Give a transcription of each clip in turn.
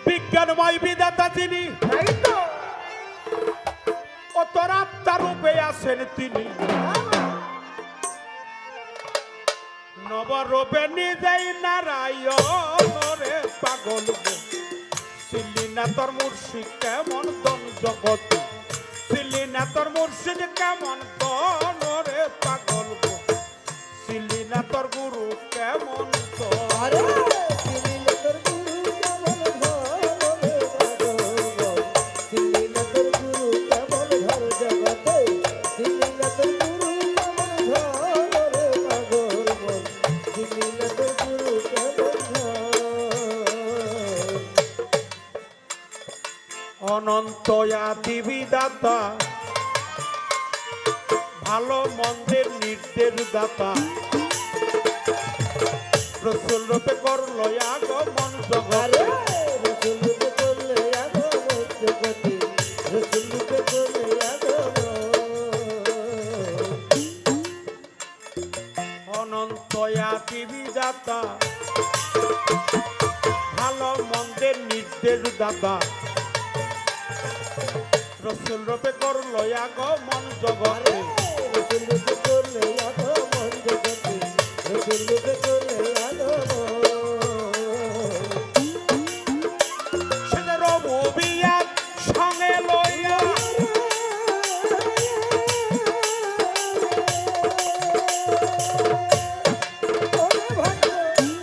বিজ্ঞানময় বিধাতা তিনি, অতরাত্মা রূপে আছেন তিনি, নবরূপে নিজেই নারায়ণ রে পাগল ছিলি না তোর মুর্শিদ কেমন দন জগৎ, ছিলি না তোর মুর্শিদ কেমন দন রে পাগল ছিলি না তোর গুরু কেমন দন। অনন্ত আদি বিধাতা, ভালো মন্দের নির্দেশ দাতা, রসুল রূপে করল আগমন জগতে, অনন্ত আদি বিধাতা, ভালো মন্দের নির্দেশ দাতা, রসুল রূপে করল আগমন জগতে, সে রবুবিয়াত সঙ্গে লইয়া,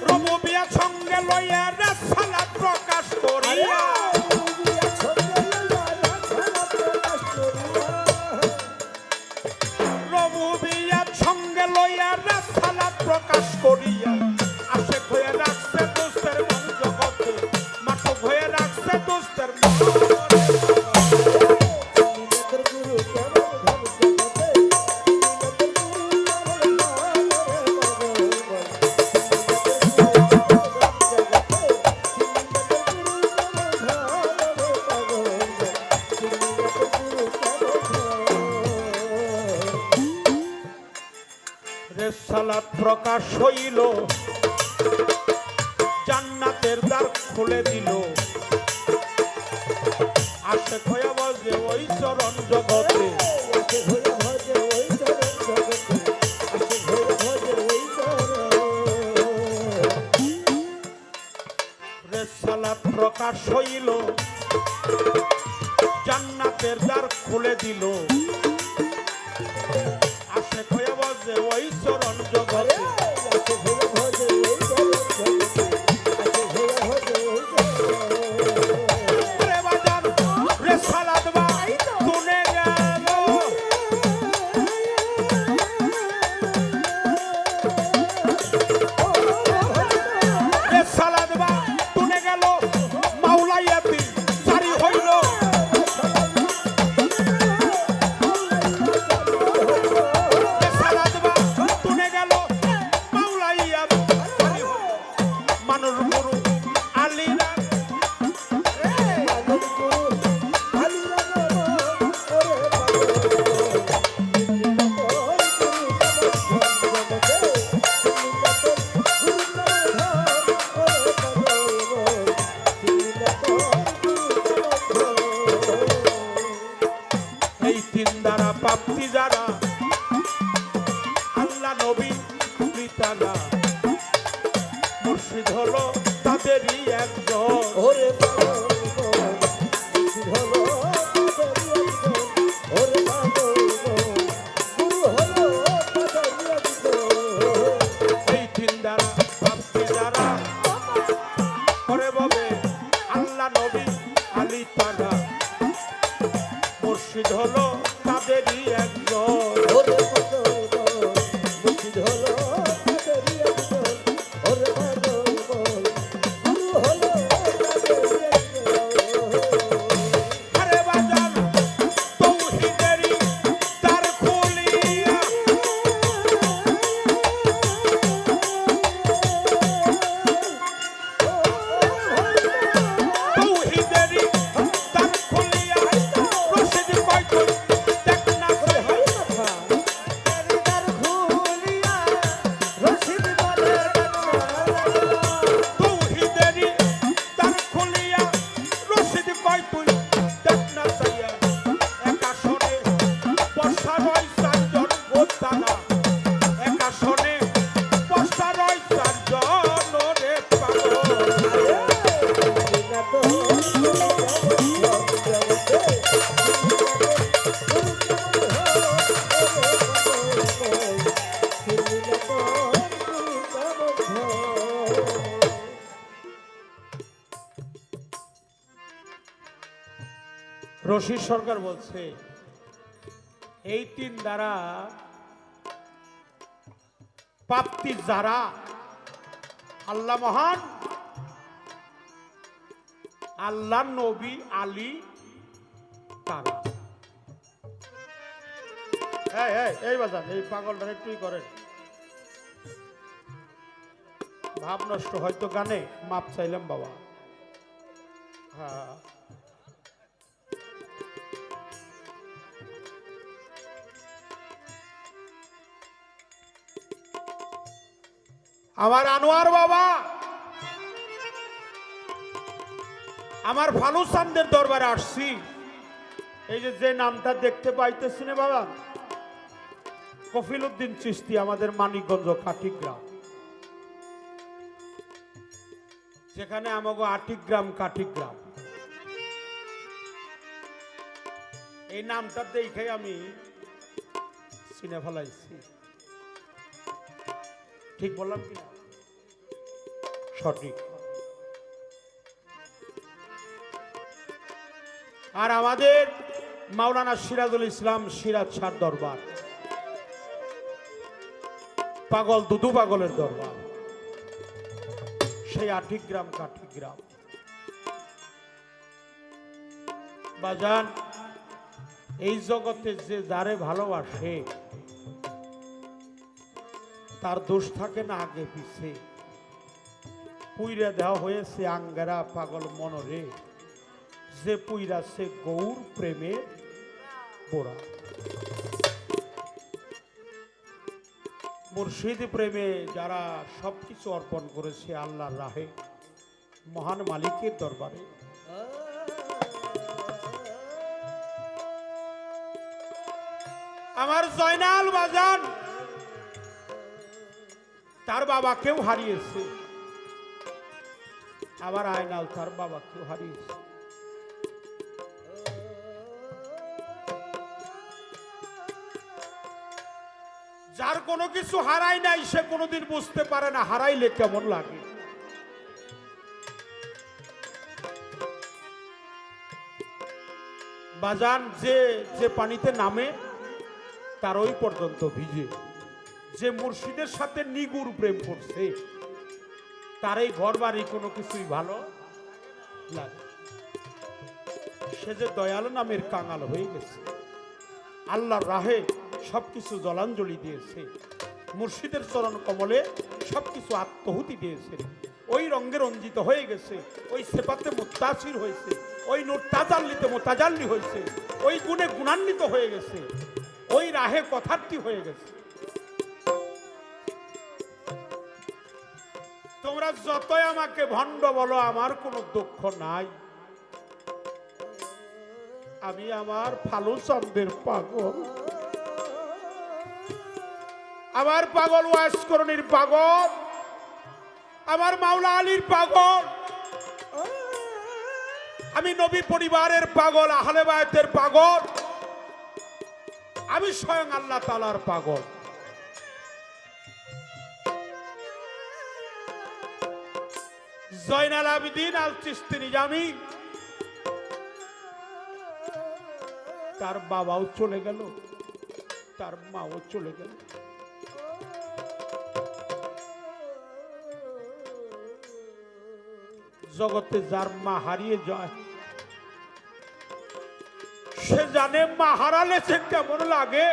রবুবিয়াত সঙ্গে লইয়া রেসালাত প্রকাশ করিয়া, প্রকাশ করিয়া আশেক হয়ে রাখছে দোস্তের মন জগতে, মাঠক হয়ে রাখছে দোস্তের মন। রেসালাত প্রকাশ হইল, জান্নাতের দ্বার খুলে দিল, আশেক হয়ে বসে ওই চরণ জগতে, রেসালাত প্রকাশ হইল, জান্নাতের দ্বার খুলে দিল, আশেক হয়ে বসে ওই চরণ জগতে। রশিদ সরকার বলছে এই তিন দ্বারা প্রাপ্তি যারা আল্লাহ মহান, আল্লাহ নবী, আলী তারা। এই বাজান এই পাগলটা একটুই করেন, ভাব নষ্ট হয়তো গানে মাপ চাইলাম বাবা। হ্যাঁ আমার আনোয়ার বাবা, আমার ভালু চান্দের দরবারে আসছি। এই যে নামটা দেখতে পাইতেছি না বাবা, কফিল উদ্দিন চিশতি, আমাদের মানিকগঞ্জ কাঠিগ্রাম, যেখানে আমাগো আটিগ্রাম কাঠিগ্রাম। এই নামটা দেখে আমি চিনে ফেলাইছি। ঠিক বললাম কি? সঠিক। আর আমাদের মাওলানা সিরাজুল ইসলাম সিরাজ শাহ দরবার, পাগল দুদু পাগলের দরবার, সেই আটিগ্রাম কাঠিগ্রাম। বাজান এই জগতে যে যারে ভালোবাসে তার দোষ থাকে না আগে পিছে। পুইরা দেওয়া হয়েছে আঙ্গারা পাগল মনরে, যে পুইরা সে গৌর প্রেমে বোরা। মুর্শিদ প্রেমে যারা সবকিছু অর্পণ করেছে আল্লাহর রাহে, মহান মালিকের দরবারে, আমার জয়নাল বাজান তার বাবাকেও হারিয়েছে, আবার আয়নাল তার বাবাকেও হারিয়েছে। যার কোনো কিছু হারাই নাই সে কোনোদিন বুঝতে পারে না হারাইলে কেমন লাগে। বাজান যে যে পানিতে নামে তার ওই পর্যন্ত ভিজে। যে মুর্শিদের সাথে নিগুর প্রেম করছে তার এই ঘর বাড়ি কোনো কিছুই ভালো লাগে। সে যে দয়াল নামের কাঙাল হয়ে গেছে, আল্লাহর রাহে সবকিছু জলাঞ্জলি দিয়েছে, মুর্শিদের চরণ কমলে সবকিছু আত্মহুতি দিয়েছে, ওই রঙে রঞ্জিত হয়ে গেছে, ওই সেপাতে মুত্তাসির হয়েছে, ওই নূর তাজাল্লিতে মুতাজাল্লি হয়েছে, ওই গুণে গুণান্বিত হয়ে গেছে, ওই রাহে কথার্থী হয়ে গেছে। তোমরা যতই আমাকে ভণ্ড বলো আমার কোনো দুঃখ নাই। আমি আমার ফালু চন্দ্রের পাগল, আমার পাগল ওয়াসকরণীর পাগল, আমার মাওলা আলীর পাগল, আমি নবী পরিবারের পাগল, আহলে বায়তের পাগল, আমি স্বয়ং আল্লাহ তাআলার পাগল। জয়নাল আবেদিন আল চিশতি নিজামী, তার বাবাও চলে গেল, তার মাও চলে গেল। জগতে যার মা হারিয়ে যায় সে জানে মা হারালে সে কেমন লাগে।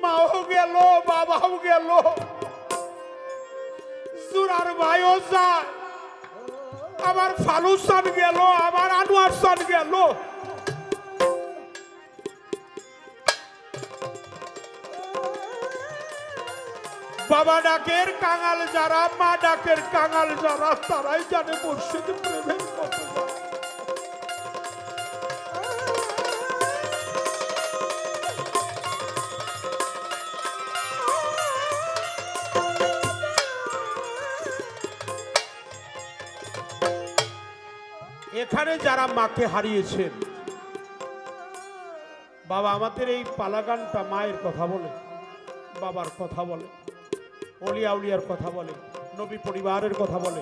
মাও গেল, বাবাও গেল, জুরার ভাইও যায়, আমার ফালু সান গেল, আমার আনোয়ার সান গেল। বাবা ডাকের কাঙাল যারা, মা ডাকের কাঙাল যারা, তারাই জানে মুর্শিদ প্রেমের কত। এখানে যারা মাকে হারিয়েছেন, বাবা আমাদের এই পালাগানটা মায়ের কথা বলে, বাবার কথা বলে, অলিয়া উলিয়ার কথা বলে, নবী পরিবারের কথা বলে,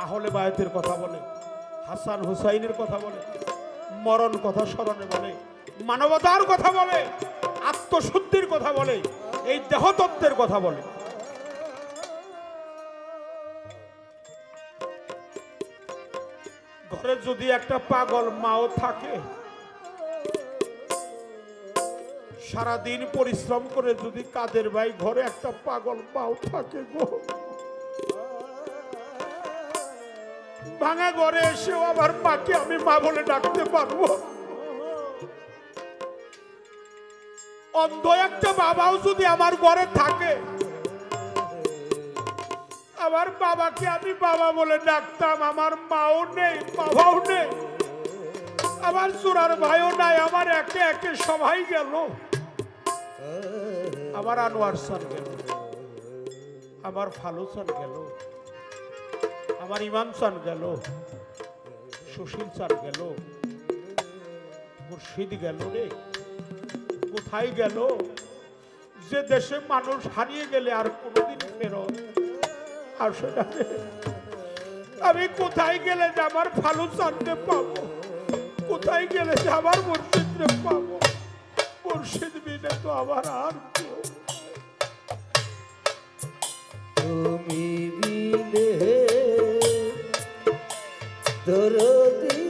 আহলে বায়াতের কথা বলে, হাসান হুসাইনের কথা বলে, মরণ কথা স্মরণে বলে, মানবতার কথা বলে, আত্মশুদ্ধির কথা বলে, এই দেহতত্ত্বের কথা বলে। ঘরে যদি একটা পাগল মাও থাকে, সারাদিন পরিশ্রম করে যদি কাদের ভাই ঘরে একটা পাগল মাও থাকে গো, ভাঙা ঘরে এসেও আবার মাকে আমি মা বলে ডাকতে পারবো? অন্ধ একটা বাবাও যদি আমার ঘরে থাকে, আমার বাবাকে আমি বাবা বলে ডাকতাম, আমার মাও নেই, বাবাও নেই, আমার চোরার ভাইও নাই, আমার একে একে সবাই গেল। আমার আনোয়ার স্যার গেল, আমার ফালু স্যার গেল, আমার ইমাম স্যার গেল, সুশীল স্যার গেল, মুর্শিদ গেল রে, কোথায় গেল? যে দেশে মানুষ হারিয়ে গেলে আর কোনোদিন ফেরত আসে না। আমি কোথায় গেলে যে আমার ফালু স্যারকে পাবো? কোথায় গেলে যে আমার মুর্শিদকে পাবো? মুর্শিদ বিনে তো আমার আর কেউ। তুমি বিনে দরদি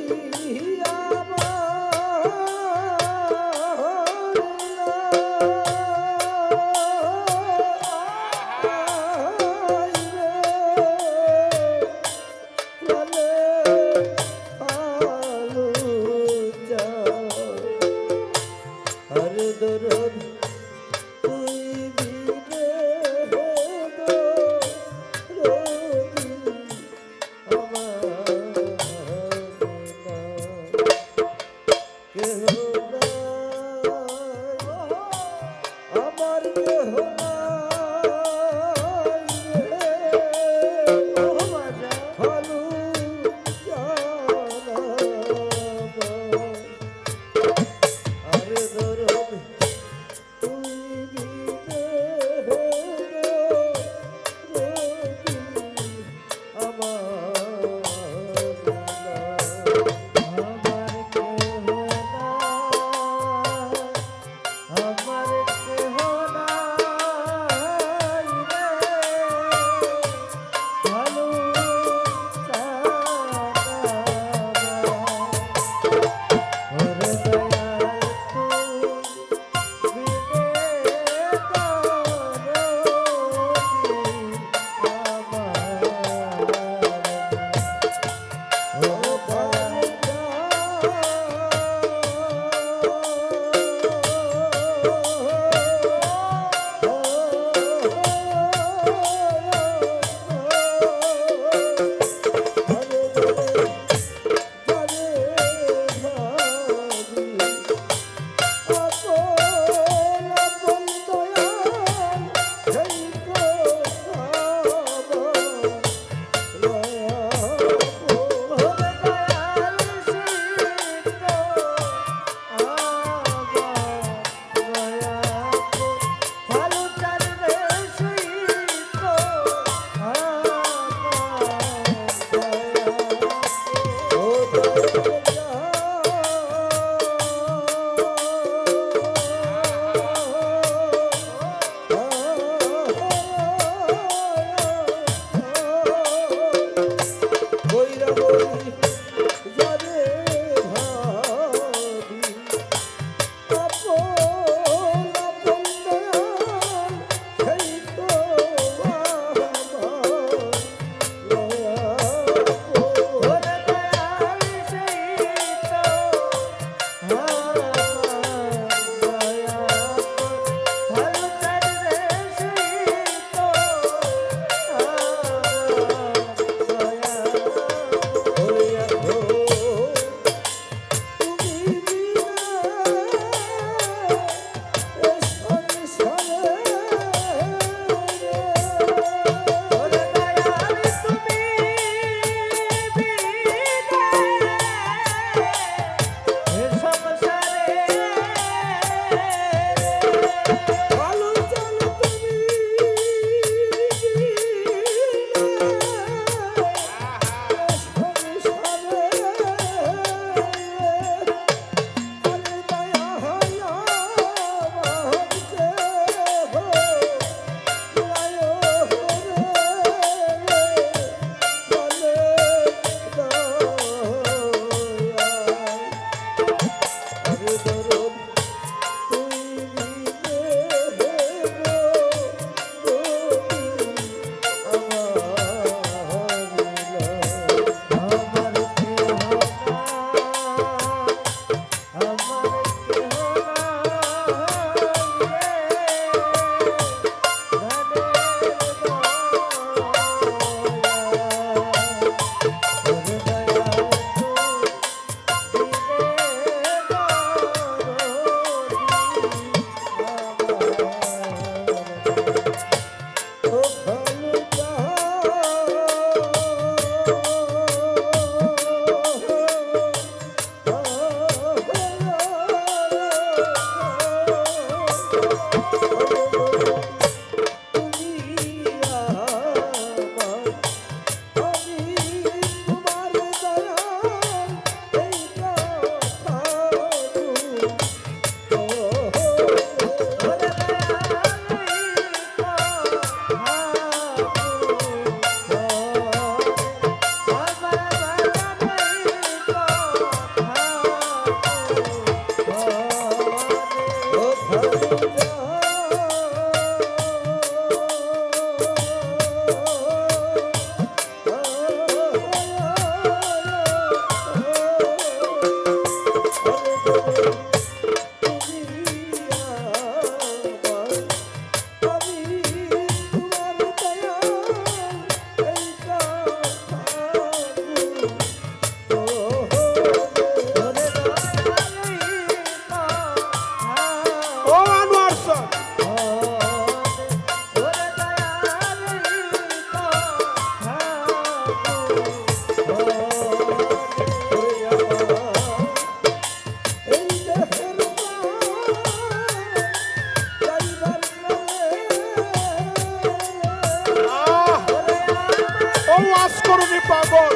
ওয়াজ করুনি পাগল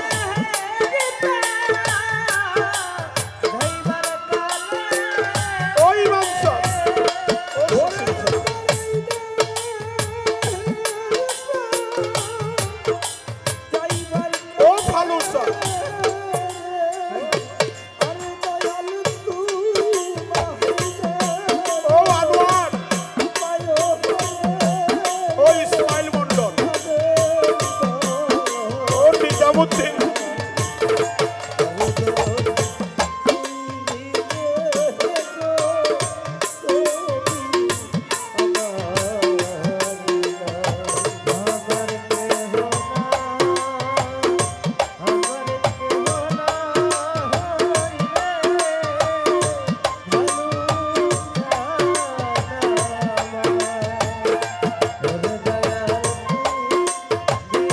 ওই মাংস ও ভালো স্যার ও আনোয়ার ও ইসমাইল মন্ডল ও নিজামুদ্দিন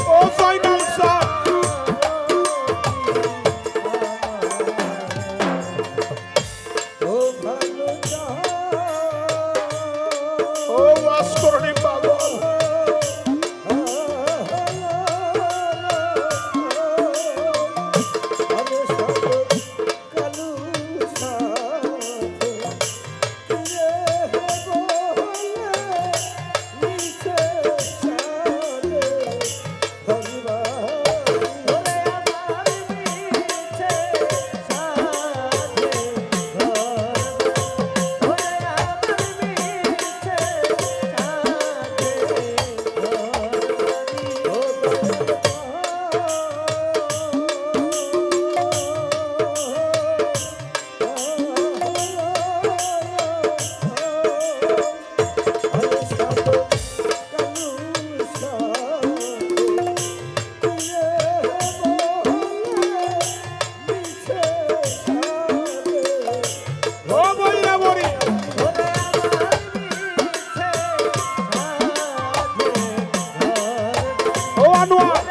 ও ফাইনাল স্যার ও ওয়াজ করুনি পাগল ও বইরা বড়ি ও আনোয়ার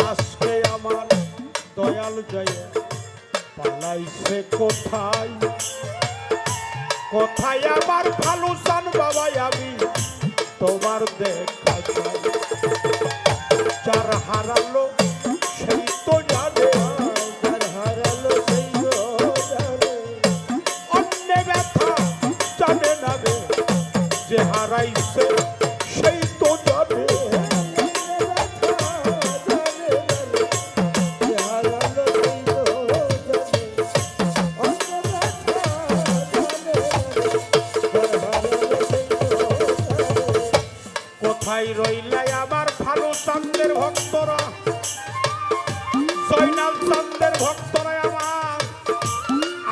আজকে আমার দয়াল জয় পালাইছে কোথায় কোথায় আমার ভালো সান বাবা আমি তোমার দেখা চাই যার হারালো সেই তো জানে অন্য ব্যথা জানে না রে যে হারাইছে সেই তো জানে কোথায় রইলাই আমার ভালো চান্দের ভক্তরা জয়নাল চান্দের ভক্তরা আমার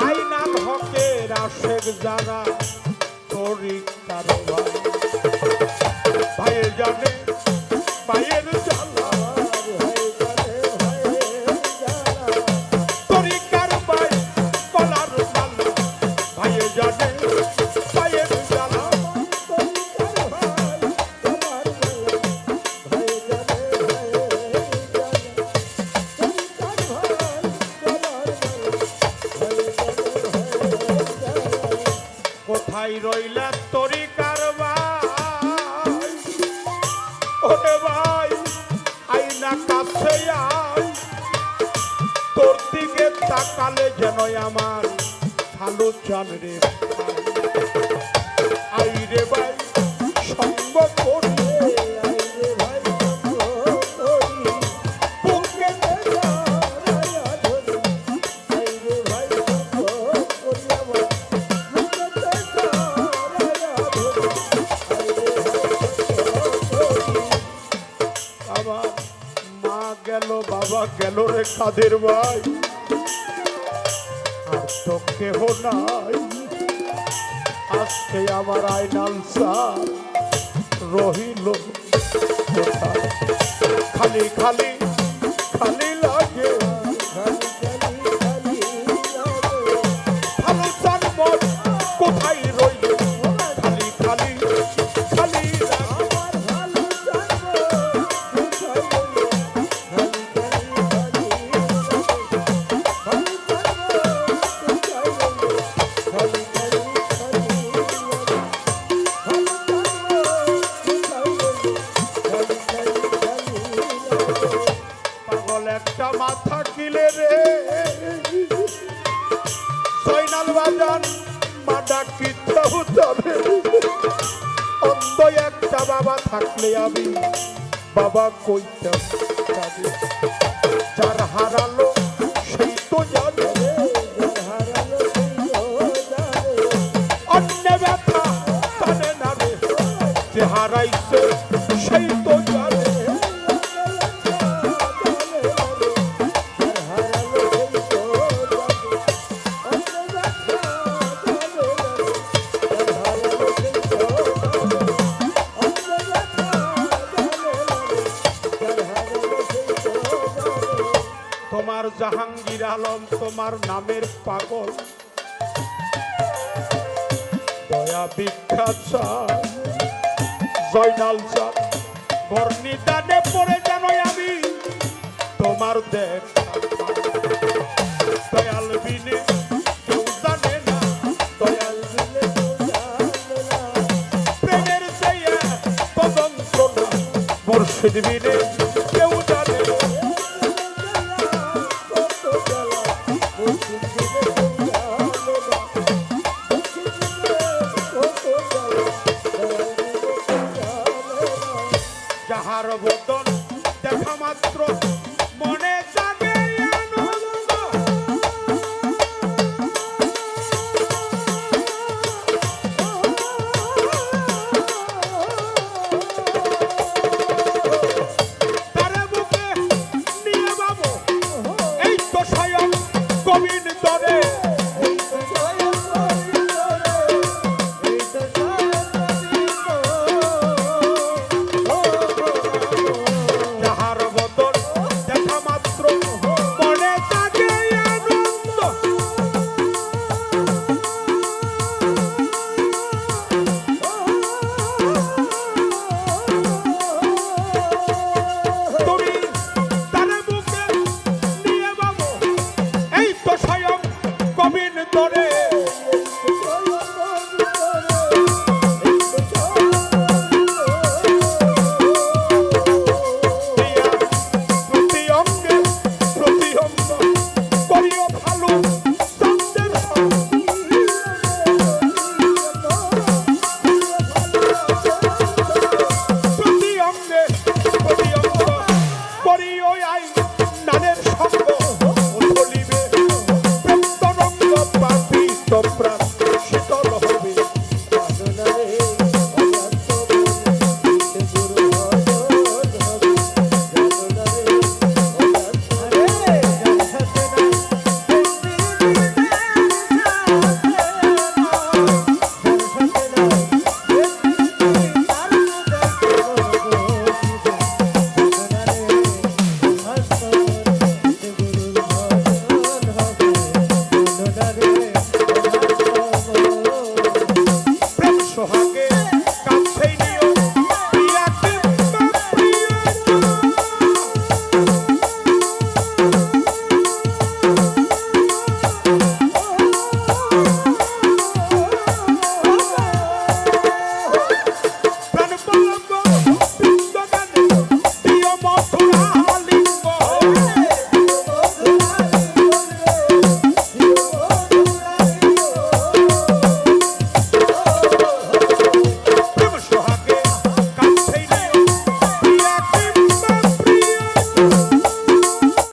আইনাল হকের আশেক যারা তরিকার ভাইয়ের জানে ভাইয়ের জ্বালা তরিকার ভাই কলার মালা ভাইয়ের জানে ভাইয়ের জ্বালা কোথায় রইলা তরিকার ভাই ওরে ভাই না কাছে আয়, তোর দিকে তাকালে যেন আমার ভালো চান রে ভাই। আই রে ভাই সঙ্গ করি, আইরে ভাই করি বুকে জড়াইয়া ধরি, আইরে ভাই করি আমার বুকেতে জড়াইয়া ধরি, আইরে ভাই করি। আমার মা গেল বাবা গেল রে কাদের ভাই, আর তো কেহ নাই। আজকে আমার আইনাল সার রহিল কোথায়? খালি খালি খালি লাগে, খালি খালি খালি লাগে, ভালো চান মন কোথায় রইল? খালি খালি খালি লাগে। আমার ভালো জানবো কোথায় গেল, খালি খালি খালি লাগে, ভালো জানবো কোথায় গেল, খালি খালি খালি লাগে, ভালো জানবো কোথায় গেল, খালি খালি খালি লাগে। পাগল একটা মাথা কিলে রে সৈনাল বাজান মা ডাকিতে হবে। অন্ধ একটা বাবা থাকলে আমি বাবা কইতাম যাবে। যার হারালো সেই তো জানে, হারালো সেই জানে, অন্য ব্যথা জানে না রে, যে হারাইছে সেই তো জানে। তোমার জাহাঙ্গীর আলম তোমার নামের পাগল, দয়া বিখ্যাত স্যার জয়নাল স্যার বর্ণিতানে পড়ে জানো আমি তোমার দেখা দয়াল বিনে কেউ জানে না, দয়াল বিনে প্রেমের চেয়ে তদন্ত না, মুর্শিদ বিনে কেউ জানে না। যাহার বদন দেখা মাত্র মনে জাগে